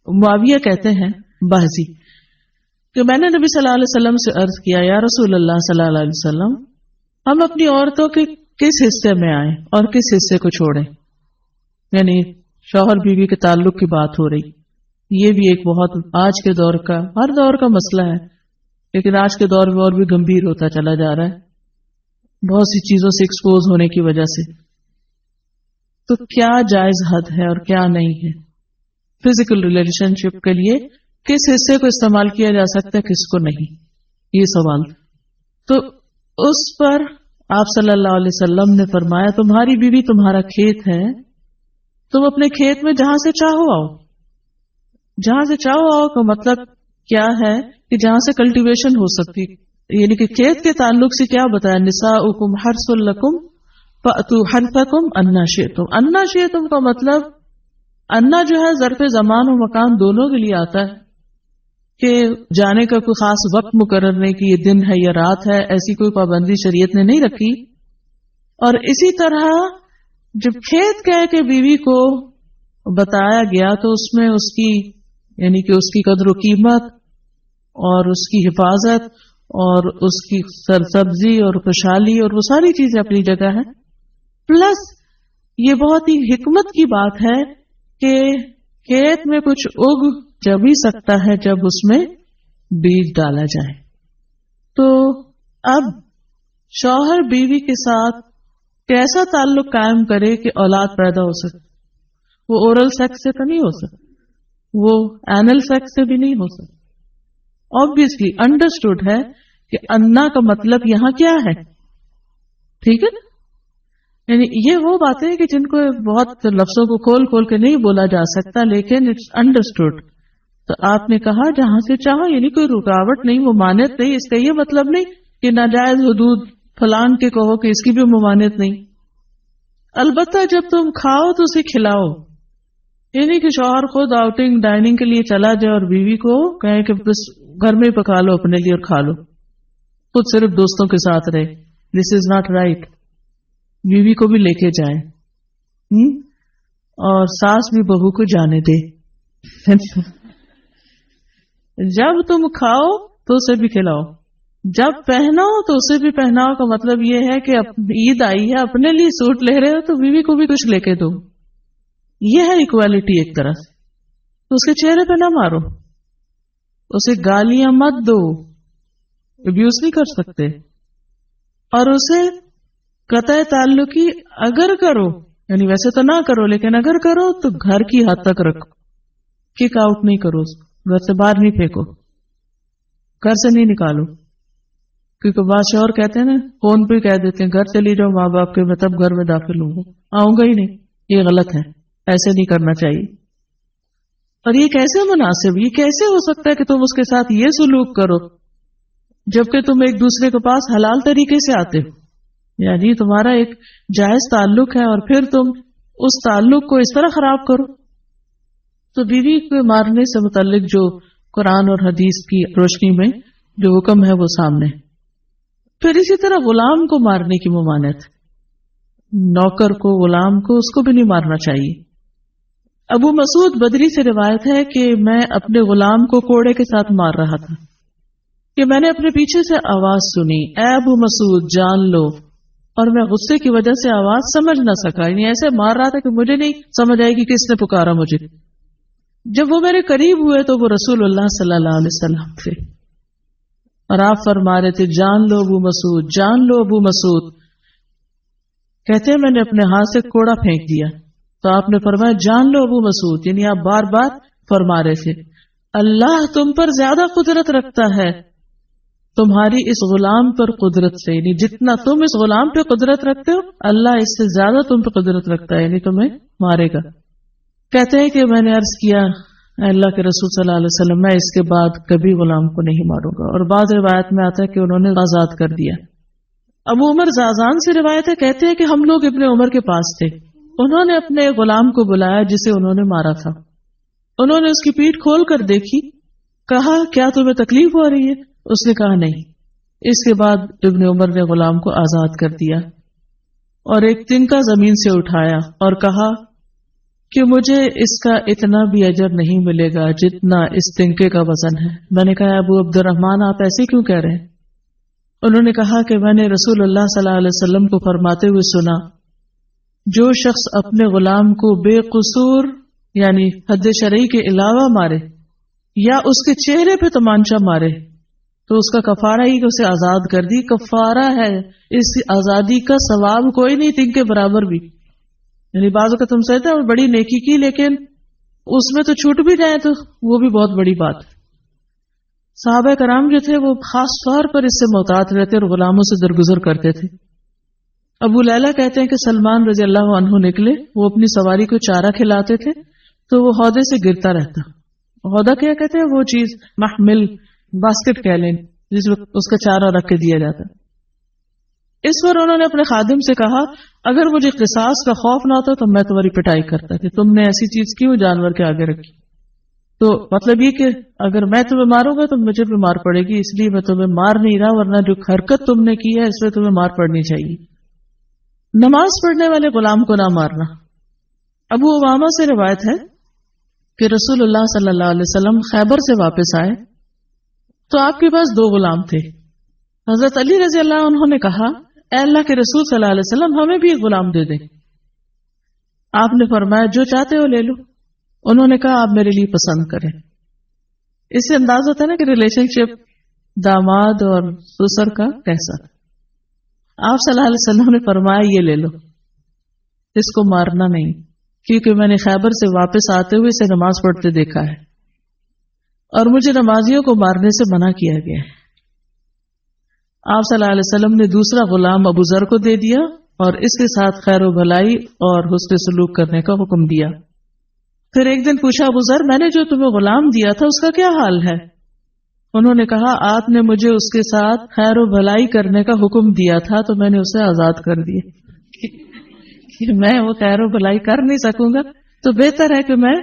معاویہ کہتے ہیں باجی کہ میں نے نبی صلی اللہ علیہ وسلم سے عرض کیا یا رسول اللہ صلی اللہ علیہ وسلم ہم اپنی عورتوں کے کس حصے میں آئیں اور کس حصے کو چھوڑیں. یعنی شوہر بیوی کے تعلق کی بات ہو رہی. یہ بھی ایک بہت آج کے دور کا ہر دور کا مسئلہ ہے لیکن آج کے دور میں اور بھی گمبھیر ہوتا چلا جا رہا ہے بہت سی چیزوں سے ایکسپوز ہونے کی وجہ سے. تو کیا جائز حد ہے اور کیا نہیں ہے فزیکل ریلیشن شپ کے لیے کس حصے کو استعمال کیا جا سکتا ہے کس کو نہیں یہ سوال. تو اس پر آپ صلی اللہ علیہ وسلم نے فرمایا تمہاری بیوی تمہارا کھیت ہے تم اپنے کھیت میں جہاں سے چاہو آؤ. جہاں سے چاہو آؤ کا مطلب کیا ہے کہ جہاں سے کلٹیویشن ہو سکتی یعنی کہ کھیت کے تعلق سے کیا بتایا نساؤکم حرث لکم فأتوا حرثکم انا شئتم. انا شئتم کا مطلب انا جو ہے ظرف زمان و مکان دونوں کے لیے آتا ہے کہ جانے کا کوئی خاص وقت مقرر نہیں کہ یہ دن ہے یا رات ہے ایسی کوئی پابندی شریعت نے نہیں رکھی. اور اسی طرح جب کھیت کہہ کے بیوی کو بتایا گیا تو اس میں اس کی یعنی کہ اس کی قدر و قیمت اور اس کی حفاظت اور اس کی سرسبزی اور خوشحالی اور وہ ساری چیزیں اپنی جگہ ہیں. پلس یہ بہت ہی حکمت کی بات ہے کہ کھیت میں کچھ اگ جب ہی سکتا ہے جب اس میں بیج ڈالا جائے. تو اب شوہر بیوی کے ساتھ کیسا تعلق قائم کرے کہ اولاد پیدا ہو سکے. وہ اورل سیکس سے تو نہیں ہو سکتا وہ اینل سیکس سے بھی نہیں ہو سکتا. obviously understood ہے کہ انا کا مطلب یہاں کیا ہے. ٹھیک ہے نا یعنی یہ وہ باتیں کہ جن کو بہت لفظوں کو کھول کھول کے نہیں بولا جا سکتا لیکن اٹس انڈرسٹوڈ. تو آپ نے کہا جہاں سے چاہو یعنی کوئی رکاوٹ نہیں ممانعت نہیں. اس کا یہ مطلب نہیں کہ ناجائز حدود فلان کے کہو کہ اس کی بھی ممانعت نہیں. البتہ جب تم کھاؤ تو اسے کھلاؤ یعنی کہ شوہر خود آؤٹنگ ڈائننگ کے لیے چلا جائے اور بیوی کو کہیں کہ بس گھر میں پکا لو اپنے لیے اور کھا لو خود صرف دوستوں کے ساتھ رہے. دس از ناٹ رائٹ. بیوی کو بھی لے کے جائیں اور ساس بھی بہو کو جانے دے. جب تم کھاؤ تو اسے بھی کھلاؤ جب پہناؤ تو اسے بھی پہناؤ کا مطلب یہ ہے کہ عید آئی ہے اپنے لیے سوٹ لے رہے ہو تو بیوی کو بھی کچھ لے کے دو. یہ ہے ایکوالٹی ایک طرح سے. تو اس کے چہرے پہ نہ مارو اسے گالیاں مت دو ابیوز نہیں کر سکتے اور اسے قطع تعلقی اگر کرو یعنی ویسے تو نہ کرو لیکن اگر کرو تو گھر کی حد تک رکھو. کک آؤٹ نہیں کرو گھر سے باہر نہیں پھینکو گھر سے نہیں نکالو کیونکہ بعض شوہر کہتے ہیں نا فون پہ کہہ دیتے ہیں گھر چلی جاؤ ماں باپ کے میں تب گھر میں داخل ہوں گا آؤں گا ہی نہیں. یہ غلط ہے ایسے نہیں کرنا چاہیے. اور یہ کیسے مناسب یہ کیسے ہو سکتا ہے کہ تم اس کے ساتھ یہ سلوک کرو جبکہ تم ایک دوسرے کے پاس حلال طریقے سے آتے ہو. یعنی تمہارا ایک جائز تعلق ہے اور پھر تم اس تعلق کو اس طرح خراب کرو. تو بیوی کو مارنے سے متعلق جو قرآن اور حدیث کی روشنی میں جو حکم ہے وہ سامنے. پھر اسی طرح غلام کو مارنے کی ممانعت نوکر کو غلام کو اس کو بھی نہیں مارنا چاہیے. ابو مسعود بدری سے روایت ہے کہ میں اپنے غلام کو کوڑے کے ساتھ مار رہا تھا کہ میں نے اپنے پیچھے سے آواز سنی اے ابو مسعود جان لو اور میں غصے کی وجہ سے آواز سمجھ نہ سکا یعنی ایسے مار رہا تھا کہ مجھے نہیں سمجھ آئی کہ کس نے پکارا مجھے. جب وہ میرے قریب ہوئے تو وہ رسول اللہ صلی اللہ علیہ وسلم تھے اور آپ فرما رہے تھے جان لو ابو مسعود جان لو ابو مسعود. کہتے ہیں میں نے اپنے ہاتھ سے کوڑا پھینک دیا تو آپ نے فرمایا جان لو ابو مسعود یعنی آپ بار بار فرما رہے تھے اللہ تم پر زیادہ قدرت رکھتا ہے تمہاری اس غلام پر قدرت سے یعنی جتنا تم اس غلام پہ قدرت رکھتے ہو اللہ اس سے زیادہ تم پہ قدرت رکھتا ہے یعنی تمہیں مارے گا. کہتے ہیں کہ میں نے عرض کیا اے اللہ کے رسول صلی اللہ علیہ وسلم میں اس کے بعد کبھی غلام کو نہیں ماروں گا. اور بعض روایت میں آتا ہے کہ انہوں نے آزاد کر دیا. ابو عمر زازان سے روایت ہے کہتے ہیں کہ ہم لوگ ابن عمر کے پاس تھے انہوں نے اپنے غلام کو بلایا جسے انہوں نے مارا تھا. انہوں نے اس کی پیٹھ کھول کر دیکھی کہا کیا تمہیں تکلیف ہو رہی ہے اس نے کہا نہیں. اس کے بعد ابن عمر نے غلام کو آزاد کر دیا اور ایک تنکا زمین سے اٹھایا اور کہا کہ مجھے اس کا اتنا بھی اجر نہیں ملے گا جتنا اس تنکے کا وزن ہے۔ میں نے کہا ابو عبد الرحمن آپ ایسے کیوں کہہ رہے ہیں؟ انہوں نے کہا کہ میں نے رسول اللہ صلی اللہ علیہ وسلم کو فرماتے ہوئے سنا، جو شخص اپنے غلام کو بے قصور یعنی حد شرعی کے علاوہ مارے یا اس کے چہرے پہ تمانچہ مارے تو اس کا کفارہ ہی کہ اسے آزاد کر دی۔ کفارہ ہے، اس آزادی کا ثواب کوئی نہیں تنگ کے برابر بھی۔ یعنی بعض اوقات تم سمجھتے ہیں بڑی نیکی کی لیکن اس میں تو چھوٹ بھی جائے تو وہ بھی بہت بڑی بات ہے۔ صحابہ کرام جو تھے وہ خاص طور پر اس سے محتاط رہتے اور غلاموں سے درگزر کرتے تھے۔ ابو لیلہ کہتے ہیں کہ سلمان رضی اللہ عنہ نکلے، وہ اپنی سواری کو چارہ کھلاتے تھے تو وہ ہودے سے گرتا رہتا۔ ہودہ کیا کہتے ہیں؟ وہ چیز محمل باسکٹ کہہ لیں جس میں اس کا چارہ رکھ کے دیا جاتا۔ اس پر انہوں نے اپنے خادم سے کہا اگر مجھے قصاص کا خوف نہ ہوتا تو میں تمہاری پٹائی کرتا کہ تم نے ایسی چیز کیوں جانور کے آگے رکھی۔ تو مطلب یہ کہ اگر میں تمہیں ماروں گا تو مجھے بھی مار پڑے گی، اس لیے میں تمہیں مار نہیں رہا، ورنہ جو حرکت تم نے کی ہے اس پہ تمہیں مار پڑنی چاہیے۔ نماز پڑھنے والے غلام کو نہ مارنا۔ ابو امامہ سے روایت ہے کہ رسول اللہ صلی اللہ علیہ وسلم خیبر سے واپس آئے تو آپ کے پاس 2 غلام تھے۔ حضرت علی رضی اللہ عنہ نے کہا اے اللہ کے رسول صلی اللہ علیہ وسلم ہمیں بھی ایک غلام دے دیں۔ آپ نے فرمایا جو چاہتے ہو لے لو۔ انہوں نے کہا آپ میرے لیے پسند کریں۔ اس سے انداز ہوتا ہے نا کہ ریلیشن شپ داماد اور سسر کا کیسا۔ آپ صلی اللہ علیہ وسلم نے فرمایا یہ لے لو، اس کو مارنا نہیں، کیونکہ میں نے خیبر سے واپس آتے ہوئے اسے نماز پڑھتے دیکھا ہے اور مجھے نمازیوں کو مارنے سے منع کیا گیا ہے۔ آپ صلی اللہ علیہ وسلم نے دوسرا غلام ابو ذر کو دے دیا اور اس کے ساتھ خیر و بھلائی اور حسن سلوک کرنے کا حکم دیا۔ پھر ایک دن پوچھا ابو ذر میں نے جو تمہیں غلام دیا تھا اس کا کیا حال ہے؟ انہوں نے کہا آپ نے مجھے اس کے ساتھ خیر و بھلائی کرنے کا حکم دیا تھا تو میں نے اسے آزاد کر دیا کہ میں وہ خیر و بھلائی کر نہیں سکوں گا تو بہتر ہے کہ میں